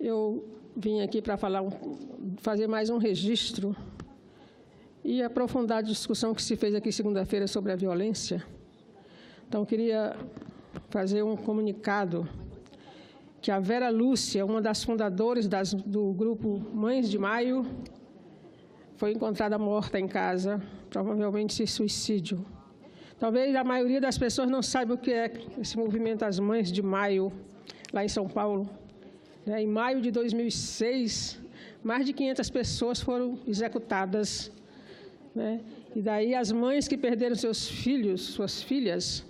Eu vim aqui para fazer mais um registro e aprofundar a discussão que se fez aqui segunda-feira sobre a violência. Então, eu queria fazer um comunicado que a Vera Lúcia, uma das fundadoras do grupo Mães de Maio, foi encontrada morta em casa, provavelmente suicídio. Talvez a maioria das pessoas não saiba o que é esse movimento As Mães de Maio, lá em São Paulo. Em maio de 2006, mais de 500 pessoas foram executadas. E daí as mães que perderam seus filhos, suas filhas,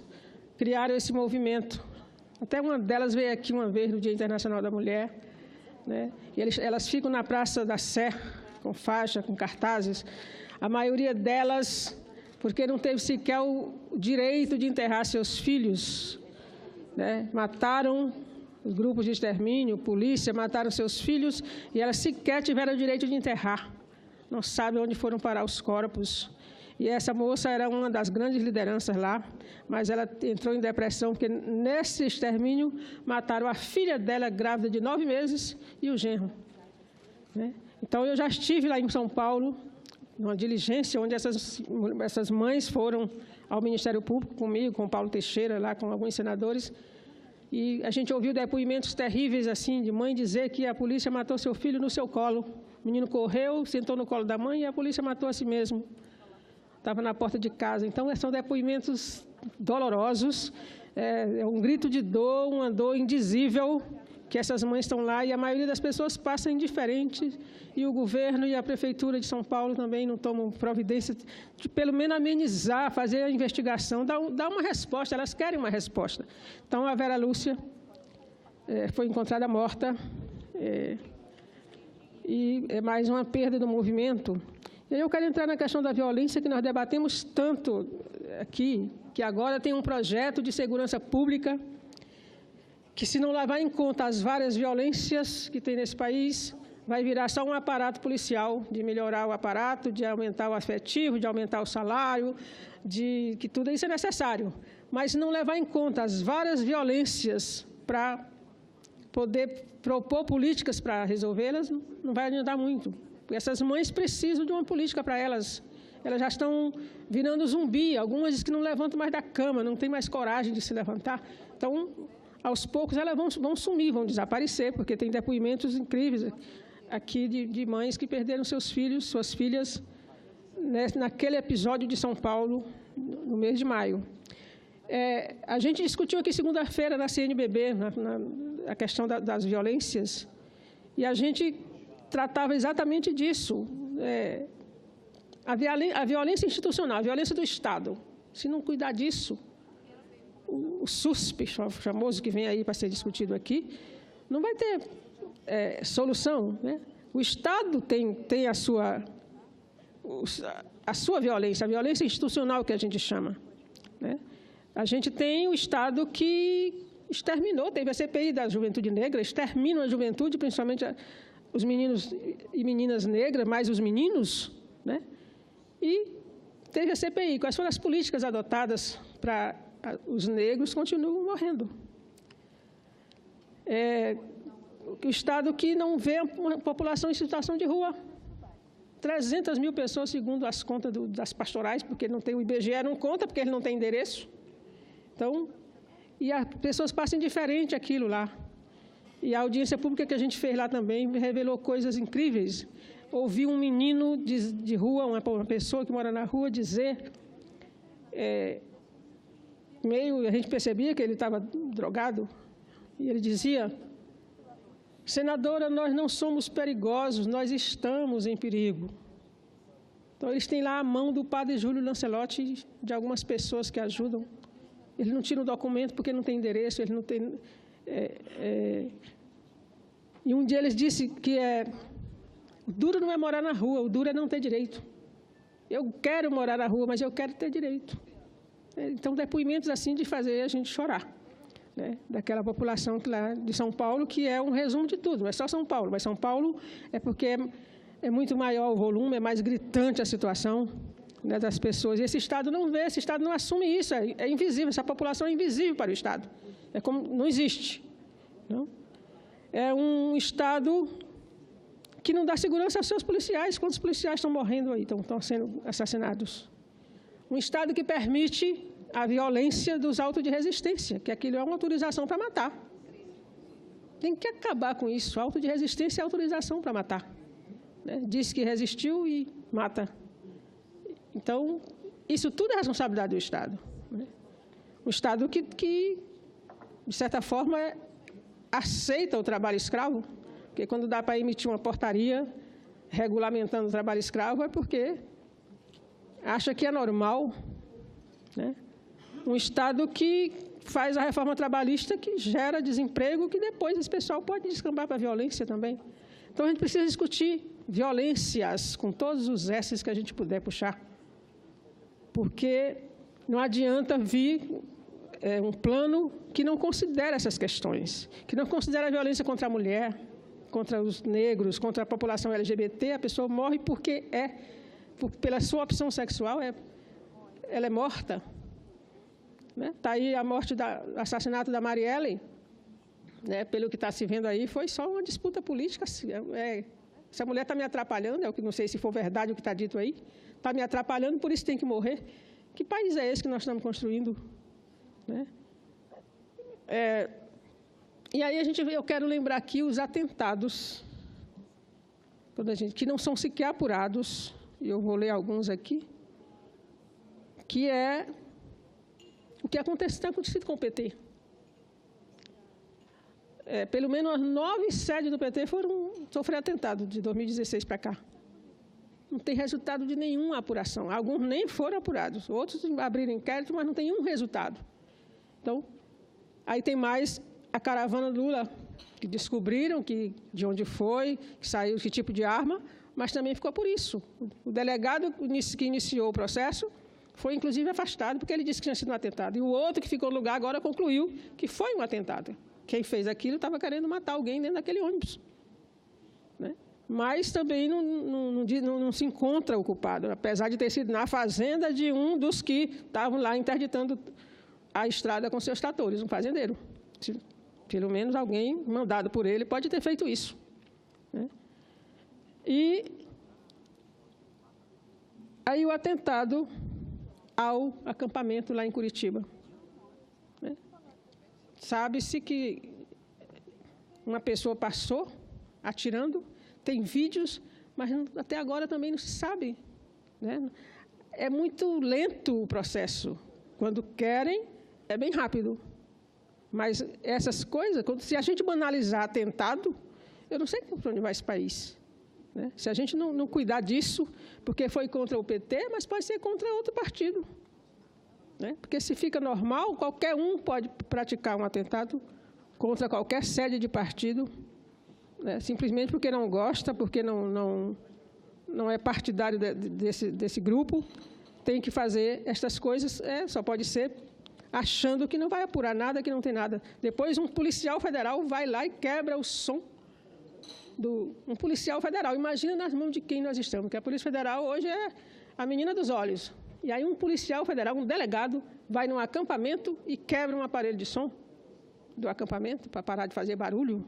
criaram esse movimento. Até uma delas veio aqui uma vez no Dia Internacional da Mulher. E elas ficam na Praça da Sé, com faixa, com cartazes. A maioria delas, porque não teve sequer o direito de enterrar seus filhos. Mataram os grupos de extermínio, polícia, mataram seus filhos e elas sequer tiveram o direito de enterrar. Não sabem onde foram parar os corpos. E essa moça era uma das grandes lideranças lá, mas ela entrou em depressão porque nesse extermínio mataram a filha dela, grávida de 9 meses, e o genro. Então, eu já estive lá em São Paulo, numa diligência onde essas mães foram ao Ministério Público comigo, com o Paulo Teixeira, lá com alguns senadores, e a gente ouviu depoimentos terríveis, assim, de mãe dizer que a polícia matou seu filho no seu colo. O menino correu, sentou no colo da mãe e a polícia matou a si mesmo. Estava na porta de casa. Então, são depoimentos dolorosos, é um grito de dor, uma dor indizível, que essas mães estão lá e a maioria das pessoas passa indiferente e o governo e a Prefeitura de São Paulo também não tomam providência de, pelo menos, amenizar, fazer a investigação, dar uma resposta, elas querem uma resposta. Então, a Vera Lúcia foi encontrada morta e é mais uma perda do movimento. E aí eu quero entrar na questão da violência que nós debatemos tanto aqui, que agora tem um projeto de segurança pública que, se não levar em conta as várias violências que tem nesse país, vai virar só um aparato policial, de melhorar o aparato, de aumentar o efetivo, de aumentar o salário, de que tudo isso é necessário. Mas se não levar em conta as várias violências para poder propor políticas para resolvê-las, não vai adiantar muito. Porque essas mães precisam de uma política para elas. Elas já estão virando zumbi, algumas dizem que não levantam mais da cama, não têm mais coragem de se levantar. Então, aos poucos elas vão sumir, vão desaparecer, porque tem depoimentos incríveis aqui de mães que perderam seus filhos, suas filhas, naquele episódio de São Paulo, no mês de maio. A gente discutiu aqui segunda-feira na CNBB, a questão das violências, e a gente tratava exatamente disso. A violência institucional, a violência do Estado, se não cuidar disso, o SUSP, famoso, que vem aí para ser discutido aqui, não vai ter solução. O Estado tem a sua violência, a violência institucional que a gente chama. A gente tem o Estado que exterminou, teve a CPI da juventude negra, extermina a juventude, principalmente os meninos e meninas negras, mais os meninos, e teve a CPI. Quais foram as políticas adotadas para os negros continuam morrendo? O Estado que não vê a população em situação de rua. 300 mil pessoas, segundo as contas das pastorais, porque não tem o IBGE, não conta, porque ele não tem endereço. Então, e as pessoas passam indiferente aquilo lá. E a audiência pública que a gente fez lá também revelou coisas incríveis. Ouvi um menino de rua, uma pessoa que mora na rua, dizer, a gente percebia que ele estava drogado, e ele dizia: senadora, nós não somos perigosos, nós estamos em perigo. Então, eles têm lá a mão do padre Júlio Lancelotti e de algumas pessoas que ajudam. Ele não tira o documento porque não tem endereço, ele não tem... E um dia eles disse que o duro não é morar na rua, o duro é não ter direito. Eu quero morar na rua, mas eu quero ter direito. Então, depoimentos assim de fazer a gente chorar, daquela população lá de São Paulo, que é um resumo de tudo, não é só São Paulo, mas São Paulo é porque é muito maior o volume, é mais gritante a situação das pessoas. E esse Estado não vê, esse Estado não assume isso, é invisível, essa população é invisível para o Estado, é como não existe. Não? é um Estado que não dá segurança aos seus policiais. Quantos policiais estão morrendo aí, estão sendo assassinados? Um Estado que permite a violência dos autos de resistência, que aquilo é uma autorização para matar. Tem que acabar com isso. Auto de resistência é autorização para matar. Né? Diz que resistiu e mata. Então, isso tudo é responsabilidade do Estado. Né? Um Estado que, de certa forma, aceita o trabalho escravo, porque quando dá para emitir uma portaria regulamentando o trabalho escravo é porque acha que é normal, né? Um Estado que faz a reforma trabalhista que gera desemprego, que depois esse pessoal pode descambar para a violência também. Então, a gente precisa discutir violências com todos os S's que a gente puder puxar, porque não adianta vir um plano que não considera essas questões, que não considera a violência contra a mulher, contra os negros, contra a população LGBT. A pessoa morre porque pela sua opção sexual, ela é morta. Está aí a morte, o assassinato da Marielle, né, pelo que está se vendo aí, foi só uma disputa política. Essa mulher está me atrapalhando, eu não sei se for verdade o que está dito aí, está me atrapalhando, por isso tem que morrer. Que país é esse que nós estamos construindo? Né? E aí eu quero lembrar aqui os atentados, que não são sequer apurados, e eu vou ler alguns aqui, que é o que tem acontecido com o PT. Pelo menos 9 sedes do PT sofreram atentado de 2016 para cá. Não tem resultado de nenhuma apuração. Alguns nem foram apurados. Outros abriram inquérito, mas não tem nenhum resultado. Então, aí tem mais a caravana Lula, que descobriram de onde foi, que saiu, que tipo de arma, mas também ficou por isso. O delegado que iniciou o processo foi, inclusive, afastado, porque ele disse que tinha sido um atentado. E o outro que ficou no lugar agora concluiu que foi um atentado. Quem fez aquilo estava querendo matar alguém dentro daquele ônibus. Né? Mas também não se encontra o culpado, apesar de ter sido na fazenda de um dos que estavam lá interditando a estrada com seus tratores, um fazendeiro. Pelo menos alguém mandado por ele pode ter feito isso. Né? E aí o atentado ao acampamento lá em Curitiba. Né? Sabe-se que uma pessoa passou atirando, tem vídeos, mas até agora também não se sabe. Né? É muito lento o processo. Quando querem, é bem rápido. Mas essas coisas, se a gente banalizar atentado, eu não sei para onde vai esse país. Né? Se a gente não cuidar disso, porque foi contra o PT, mas pode ser contra outro partido. Né? Porque se fica normal, qualquer um pode praticar um atentado contra qualquer sede de partido, né? Simplesmente porque não gosta, porque não é partidário desse grupo, tem que fazer estas coisas, só pode ser achando que não vai apurar nada, que não tem nada. Depois, um policial federal vai lá e quebra o som um policial federal. Imagina nas mãos de quem nós estamos, porque a Polícia Federal hoje é a menina dos olhos. E aí um policial federal, um delegado, vai num acampamento e quebra um aparelho de som do acampamento para parar de fazer barulho.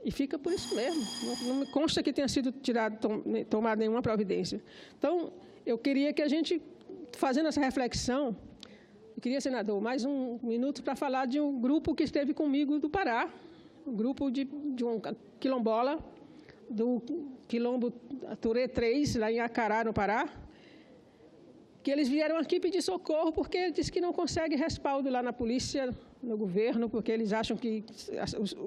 E fica por isso mesmo. Não me consta que tenha sido tomada nenhuma providência. Então, eu queria que a gente, fazendo essa reflexão, eu queria, senador, mais um minuto para falar de um grupo que esteve comigo do Pará, um grupo de um quilombola, do Quilombo Turê 3, lá em Acará, no Pará, que eles vieram aqui pedir socorro porque disse que não consegue respaldo lá na polícia, no governo, porque eles acham que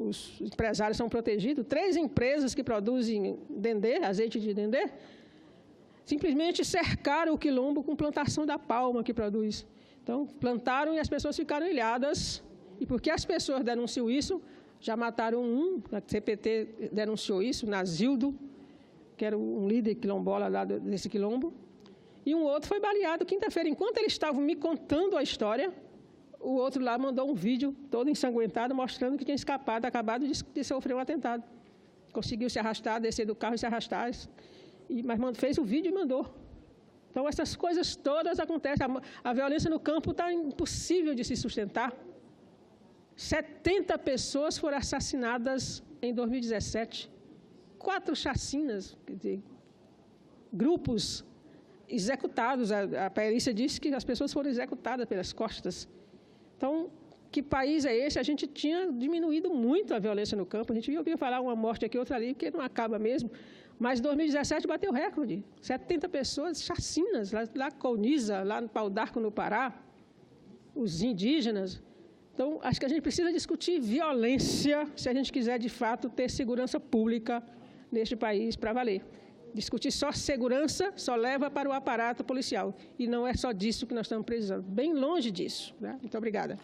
os empresários são protegidos. 3 empresas que produzem dendê, azeite de dendê, simplesmente cercaram o quilombo com plantação da palma que produz. Então, plantaram e as pessoas ficaram ilhadas. E porque as pessoas denunciam isso, já mataram a CPT denunciou isso, Nazildo, que era um líder quilombola lá desse quilombo, e um outro foi baleado quinta-feira. Enquanto eles estavam me contando a história, o outro lá mandou um vídeo todo ensanguentado, mostrando que tinha acabado de sofrer um atentado. Conseguiu se arrastar, descer do carro e se arrastar, mas fez o vídeo e mandou. Então, essas coisas todas acontecem. A violência no campo está impossível de se sustentar. 70 pessoas foram assassinadas em 2017. 4 chacinas, quer dizer, grupos executados. A perícia disse que as pessoas foram executadas pelas costas. Então, que país é esse? A gente tinha diminuído muito a violência no campo. A gente ouvia falar uma morte aqui, outra ali, porque não acaba mesmo. Mas 2017 bateu recorde. 70 pessoas, chacinas, lá Colniza, lá no Pau d'Arco, no Pará, os indígenas. Então, acho que a gente precisa discutir violência se a gente quiser, de fato, ter segurança pública neste país para valer. Discutir só segurança só leva para o aparato policial. E não é só disso que nós estamos precisando. Bem longe disso, né? Muito obrigada.